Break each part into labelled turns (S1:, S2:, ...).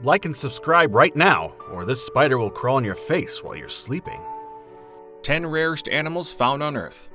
S1: Like and subscribe right now, or this spider will crawl on your face while you're sleeping.
S2: 10 rarest animals found on Earth.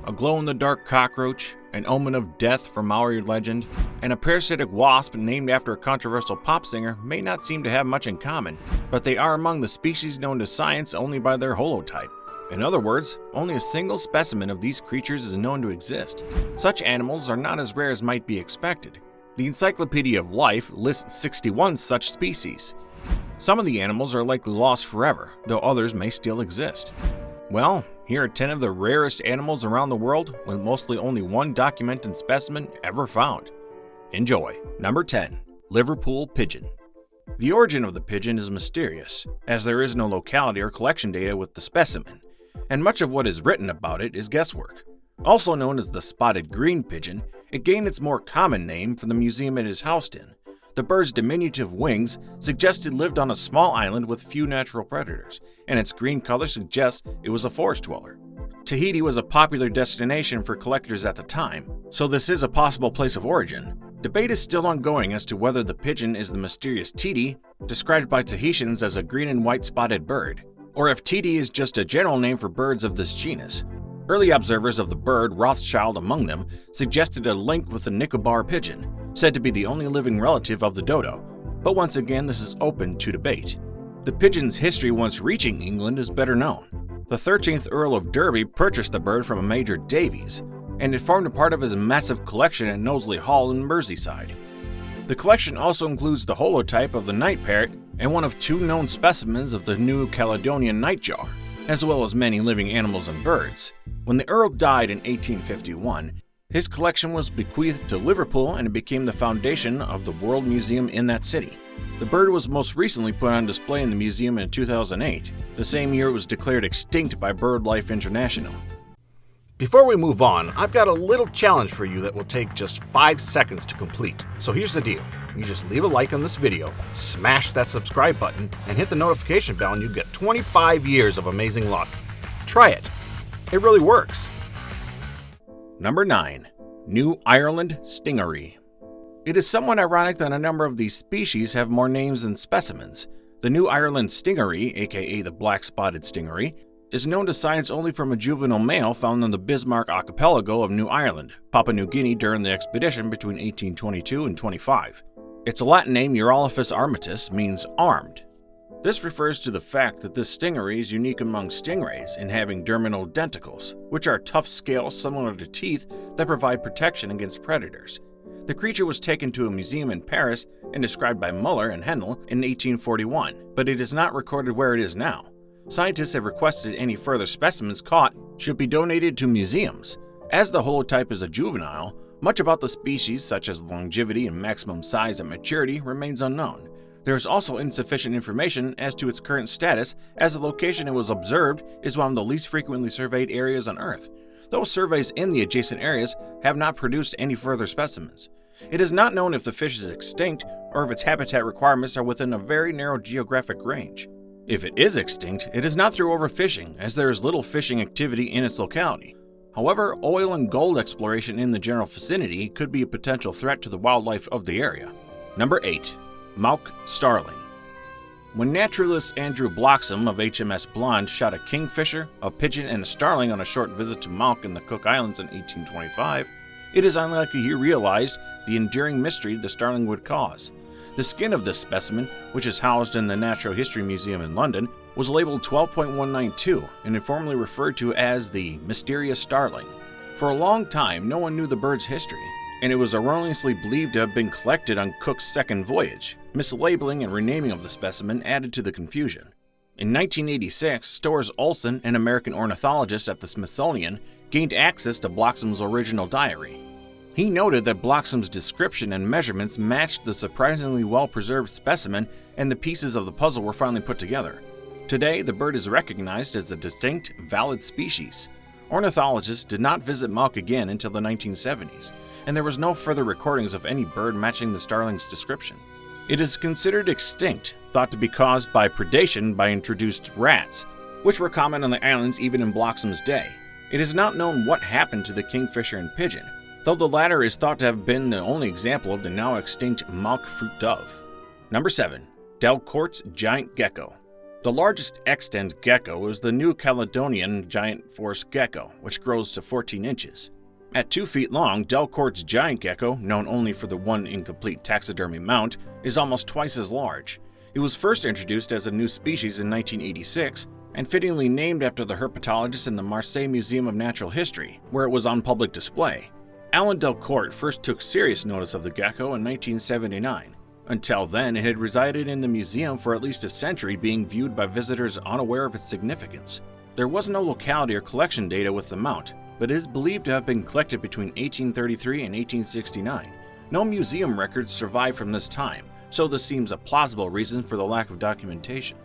S2: A glow-in-the-dark cockroach, an omen of death from Maori legend, and a parasitic wasp named after a controversial pop singer may not seem to have much in common, but they are among the species known to science only by their holotype. In other words, only a single specimen of these creatures is known to exist. Such animals are not as rare as might be expected. The Encyclopedia of Life lists 61 such species. Some of the animals are likely lost forever, though others may still exist. Well, here are 10 of the rarest animals around the world, with mostly only one documented specimen ever found. Enjoy. Number 10. Liverpool Pigeon. The origin of the pigeon is mysterious, as there is no locality or collection data with the specimen, and much of what is written about it is guesswork. Also known as the spotted green pigeon, it gained its more common name from the museum it is housed in. The bird's diminutive wings suggest it lived on a small island with few natural predators, and its green color suggests it was a forest dweller. Tahiti was a popular destination for collectors at the time, so this is a possible place of origin. Debate is still ongoing as to whether the pigeon is the mysterious titi, described by Tahitians as a green and white spotted bird, or if titi is just a general name for birds of this genus. Early observers of the bird, Rothschild among them, suggested a link with the Nicobar pigeon, said to be the only living relative of the dodo, but once again this is open to debate. The pigeon's history once reaching England is better known. The 13th Earl of Derby purchased the bird from a Major Davies, and it formed a part of his massive collection at Knowsley Hall in Merseyside. The collection also includes the holotype of the night parrot and one of 2 known specimens of the New Caledonian nightjar, as well as many living animals and birds. When the Earl died in 1851, his collection was bequeathed to Liverpool and it became the foundation of the World Museum in that city. The bird was most recently put on display in the museum in 2008, the same year it was declared extinct by BirdLife International.
S1: Before we move on, I've got a little challenge for you that will take just 5 seconds to complete. So here's the deal. You just leave a like on this video, smash that subscribe button, and hit the notification bell and you get 25 years of amazing luck. Try it. It really works.
S2: Number 9. New Ireland Stingaree. It is somewhat ironic that a number of these species have more names than specimens. The New Ireland Stingaree, aka the black-spotted stingaree, is known to science only from a juvenile male found in the Bismarck archipelago of New Ireland, Papua New Guinea during the expedition between 1822 and 25. Its Latin name, Urolophus armatus, means armed. This refers to the fact that this stingaree is unique among stingrays in having terminal denticles, which are tough scales similar to teeth that provide protection against predators. The creature was taken to a museum in Paris and described by Muller and Hendel in 1841, but it is not recorded where it is now. Scientists have requested any further specimens caught should be donated to museums. As the holotype is a juvenile, much about the species, such as longevity and maximum size at maturity, remains unknown. There is also insufficient information as to its current status, as the location it was observed is one of the least frequently surveyed areas on Earth. Those surveys in the adjacent areas have not produced any further specimens. It is not known if the fish is extinct or if its habitat requirements are within a very narrow geographic range. If it is extinct, it is not through overfishing, as there is little fishing activity in its locality. However, oil and gold exploration in the general vicinity could be a potential threat to the wildlife of the area. Number 8. Mauk starling. When naturalist Andrew Bloxham of HMS Blonde shot a kingfisher, a pigeon, and a starling on a short visit to Mauk in the Cook Islands in 1825, it is unlikely he realized the enduring mystery the starling would cause. The skin of this specimen, which is housed in the Natural History Museum in London, was labeled 12.192 and informally referred to as the mysterious starling. For a long time, no one knew the bird's history, and it was erroneously believed to have been collected on Cook's second voyage. Mislabeling and renaming of the specimen added to the confusion. In 1986, Storrs Olson, an American ornithologist at the Smithsonian, gained access to Bloxham's original diary. He noted that Bloxham's description and measurements matched the surprisingly well-preserved specimen, and the pieces of the puzzle were finally put together. Today, the bird is recognized as a distinct, valid species. Ornithologists did not visit Mauk again until the 1970s, and there was no further recordings of any bird matching the starling's description. It is considered extinct, thought to be caused by predation by introduced rats, which were common on the islands even in Bloxham's day. It is not known what happened to the kingfisher and pigeon, though the latter is thought to have been the only example of the now extinct Mauk fruit dove. Number 7. Delcourt's giant gecko. The largest extant gecko is the New Caledonian giant forest gecko, which grows to 14 inches. At 2 feet long, Delcourt's giant gecko, known only for the one incomplete taxidermy mount, is almost twice as large. It was first introduced as a new species in 1986 and fittingly named after the herpetologist in the Marseille Museum of Natural History, where it was on public display. Alan Delcourt first took serious notice of the gecko in 1979. Until then, it had resided in the museum for at least a century, being viewed by visitors unaware of its significance. There was no locality or collection data with the mount, but it is believed to have been collected between 1833 and 1869. No museum records survive from this time, so this seems a plausible reason for the lack of documentation.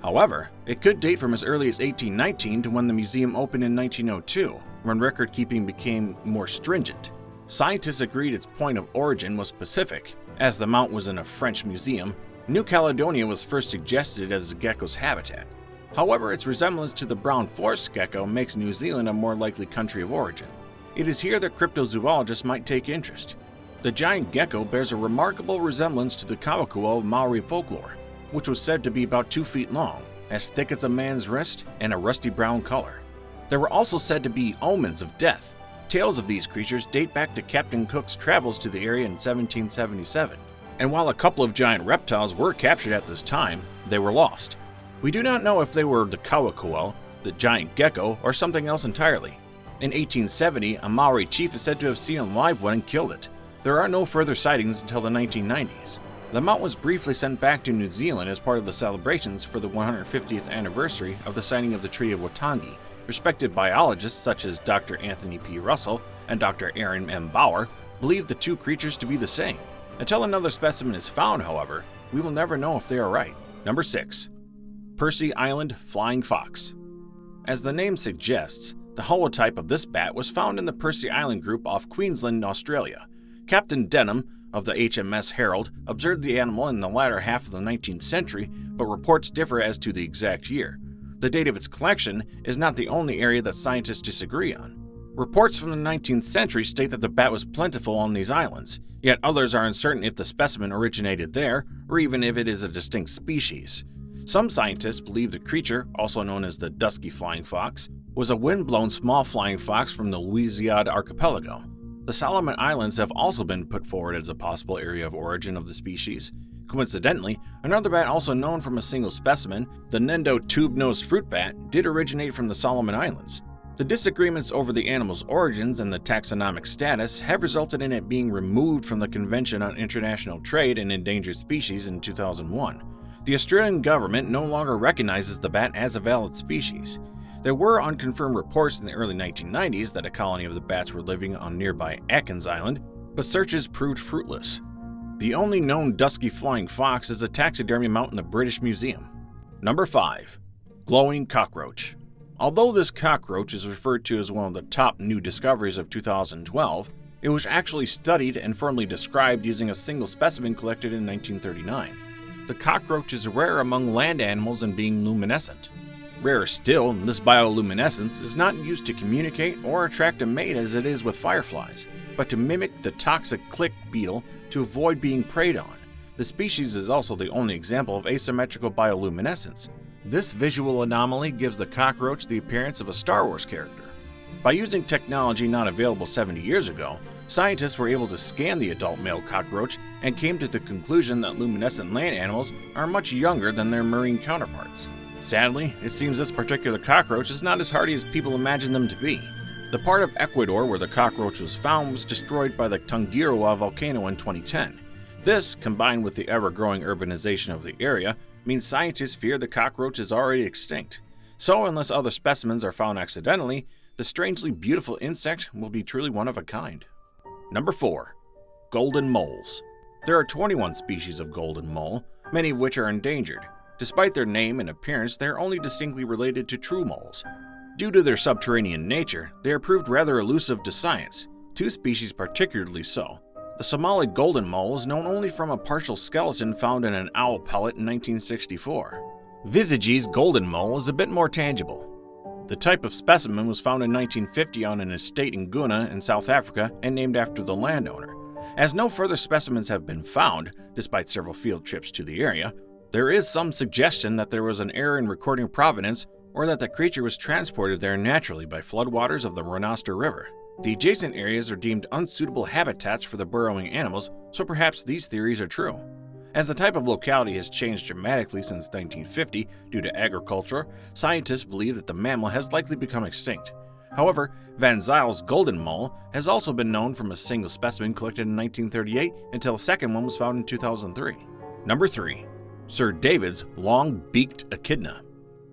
S2: However, it could date from as early as 1819 to when the museum opened in 1902, when record keeping became more stringent. Scientists agreed its point of origin was Pacific, as the mount was in a French museum. New Caledonia was first suggested as the gecko's habitat. However, its resemblance to the brown forest gecko makes New Zealand a more likely country of origin. It is here that cryptozoologists might take interest. The giant gecko bears a remarkable resemblance to the kawakua of Maori folklore, which was said to be about 2 feet long, as thick as a man's wrist, and a rusty brown color. There were also said to be omens of death. Tales of these creatures date back to Captain Cook's travels to the area in 1777, and while a couple of giant reptiles were captured at this time, they were lost. We do not know if they were the kawakua, the giant gecko, or something else entirely. In 1870, a Maori chief is said to have seen a live one and killed it. There are no further sightings until the 1990s. The mount was briefly sent back to New Zealand as part of the celebrations for the 150th anniversary of the signing of the Treaty of Waitangi. Respected biologists such as Dr. Anthony P. Russell and Dr. Aaron M. Bauer believe the two creatures to be the same. Until another specimen is found, however, we will never know if they are right. Number 6. Percy Island flying fox. As the name suggests, the holotype of this bat was found in the Percy Island group off Queensland, Australia. Captain Denham of the HMS Herald observed the animal in the latter half of the 19th century, but reports differ as to the exact year. The date of its collection is not the only area that scientists disagree on. Reports from the 19th century state that the bat was plentiful on these islands, yet others are uncertain if the specimen originated there or even if it is a distinct species. Some scientists believe the creature, also known as the dusky flying fox, was a wind-blown small flying fox from the Louisiade archipelago. The Solomon Islands have also been put forward as a possible area of origin of the species. Coincidentally, another bat also known from a single specimen, the Nendo tube-nosed fruit bat, did originate from the Solomon Islands. The disagreements over the animal's origins and the taxonomic status have resulted in it being removed from the Convention on International Trade in Endangered Species in 2001. The Australian government no longer recognizes the bat as a valid species. There were unconfirmed reports in the early 1990s that a colony of the bats were living on nearby Atkins Island, but searches proved fruitless. The only known dusky flying fox is a taxidermy mount in the British Museum. Number 5. Glowing cockroach. Although this cockroach is referred to as one of the top new discoveries of 2012, it was actually studied and firmly described using a single specimen collected in 1939. The cockroach is rare among land animals in being luminescent. Rarer still, this bioluminescence is not used to communicate or attract a mate as it is with fireflies, but to mimic the toxic click beetle to avoid being preyed on. The species is also the only example of asymmetrical bioluminescence. This visual anomaly gives the cockroach the appearance of a Star Wars character. By using technology not available 70 years ago, scientists were able to scan the adult male cockroach and came to the conclusion that luminescent land animals are much younger than their marine counterparts. Sadly, it seems this particular cockroach is not as hardy as people imagine them to be. The part of Ecuador where the cockroach was found was destroyed by the Tungurahua volcano in 2010. This, combined with the ever-growing urbanization of the area, means scientists fear the cockroach is already extinct. So, unless other specimens are found accidentally, the strangely beautiful insect will be truly one of a kind. Number 4. Golden moles. There are 21 species of golden mole, many of which are endangered. Despite their name and appearance, they are only distinctly related to true moles. Due to their subterranean nature, they are proved rather elusive to science, 2 species particularly so. The Somali golden mole is known only from a partial skeleton found in an owl pellet in 1964. Visage's golden mole is a bit more tangible. The type of specimen was found in 1950 on an estate in Guna in South Africa and named after the landowner. As no further specimens have been found, despite several field trips to the area, There is some suggestion that there was an error in recording provenance or that the creature was transported there naturally by floodwaters of the Rarest River. The adjacent areas are deemed unsuitable habitats for the burrowing animals, so perhaps these theories are true. As the type of locality has changed dramatically since 1950 due to agriculture, scientists believe that the mammal has likely become extinct. However, Van Zyle's golden mole has also been known from a single specimen collected in 1938 until a second one was found in 2003. Number 3. Sir David's long-beaked echidna.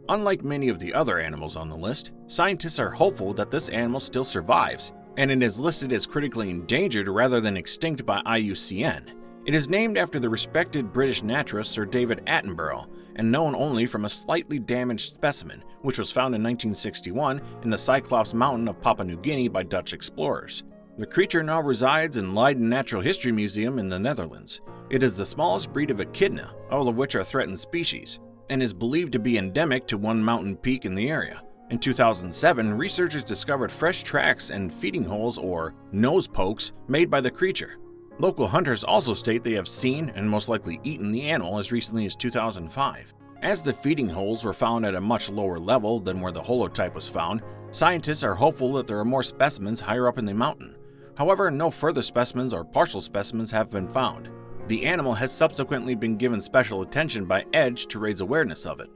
S2: Unlike many of the other animals on the list, scientists are hopeful that this animal still survives, and it is listed as critically endangered rather than extinct by IUCN. It is named after the respected British naturalist Sir David Attenborough, and known only from a slightly damaged specimen, which was found in 1961 in the Cyclops Mountain of Papua New Guinea by Dutch explorers. The creature now resides in Leiden Natural History Museum in the Netherlands. It is the smallest breed of echidna, all of which are threatened species, and is believed to be endemic to one mountain peak in the area. In 2007, researchers discovered fresh tracks and feeding holes or nose pokes made by the creature. Local hunters also state they have seen and most likely eaten the animal as recently as 2005. As the feeding holes were found at a much lower level than where the holotype was found, scientists are hopeful that there are more specimens higher up in the mountain. However, no further specimens or partial specimens have been found. The animal has subsequently been given special attention by EDGE to raise awareness of it.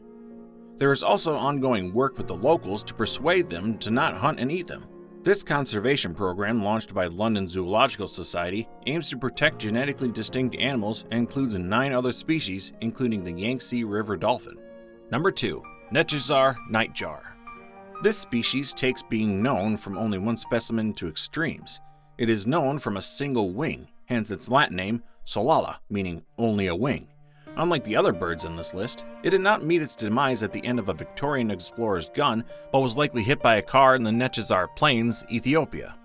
S2: There is also ongoing work with the locals to persuade them to not hunt and eat them. This conservation program, launched by London Zoological Society, aims to protect genetically distinct animals and includes 9 other species, including the Yangtze River dolphin. Number 2. Netjazar nightjar. This species takes being known from only one specimen to extremes. It is known from a single wing, hence its Latin name, solala, meaning only a wing. Unlike the other birds in this list, it did not meet its demise at the end of a Victorian explorer's gun, but was likely hit by a car in the Netjazar Plains, Ethiopia.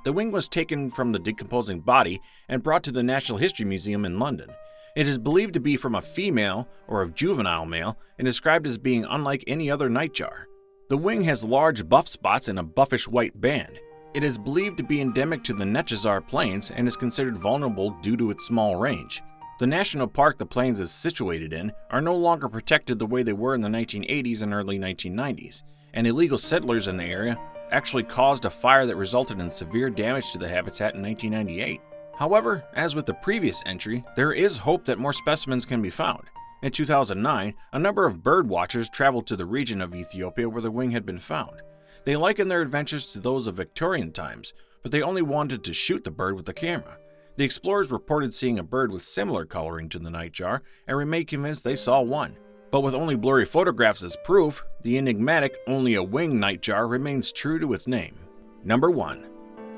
S2: The wing was taken from the decomposing body and brought to the Natural History Museum in London. It is believed to be from a female or a juvenile male and described as being unlike any other nightjar. The wing has large buff spots and a buffish white band. It is believed to be endemic to the Netjazar Plains and is considered vulnerable due to its small range. The national park the plains is situated in are no longer protected the way they were in the 1980s and early 1990s, and illegal settlers in the area actually caused a fire that resulted in severe damage to the habitat in 1998. However, as with the previous entry, there is hope that more specimens can be found. In 2009, a number of bird watchers traveled to the region of Ethiopia where the wing had been found. They likened their adventures to those of Victorian times, but they only wanted to shoot the bird with the camera. The explorers reported seeing a bird with similar coloring to the nightjar and remained convinced they saw one. But with only blurry photographs as proof, the enigmatic only a wing nightjar remains true to its name. Number 1.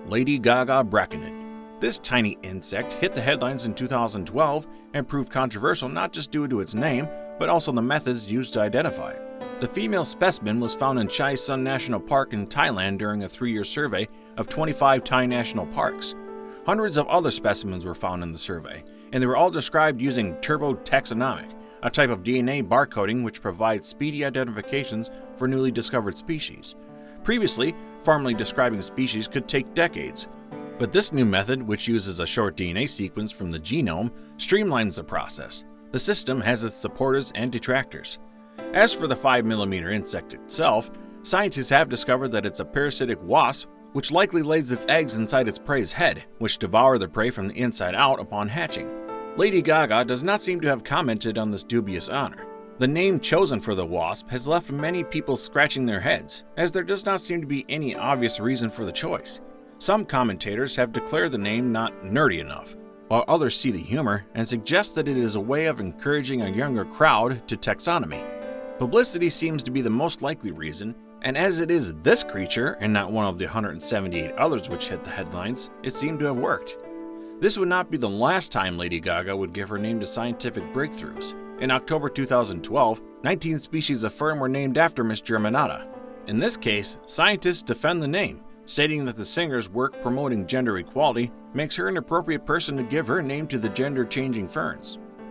S2: Lady Gaga braconid. This tiny insect hit the headlines in 2012 and proved controversial not just due to its name, but also the methods used to identify it. The female specimen was found in Chai Sun National Park in Thailand during a 3-year survey of 25 Thai national parks. Hundreds of other specimens were found in the survey, and they were all described using turbotaxonomic, a type of DNA barcoding which provides speedy identifications for newly discovered species. Previously, formally describing species could take decades, but this new method, which uses a short DNA sequence from the genome, streamlines the process. The system has its supporters and detractors. As for the 5mm insect itself, scientists have discovered that it's a parasitic wasp which likely lays its eggs inside its prey's head, which devour the prey from the inside out upon hatching. Lady Gaga does not seem to have commented on this dubious honor. The name chosen for the wasp has left many people scratching their heads, as there does not seem to be any obvious reason for the choice. Some commentators have declared the name not nerdy enough, while others see the humor and suggest that it is a way of encouraging a younger crowd to taxonomy. Publicity seems to be the most likely reason, and as it is this creature and not one of the 178 others which hit the headlines, it seemed to have worked. This would not be the last time Lady Gaga would give her name to scientific breakthroughs. In October 2012, 19 species of fern were named after Miss Germanata. In this case, scientists defend the name, stating that the singer's work promoting gender equality makes her an appropriate person to give her name to the gender-changing ferns.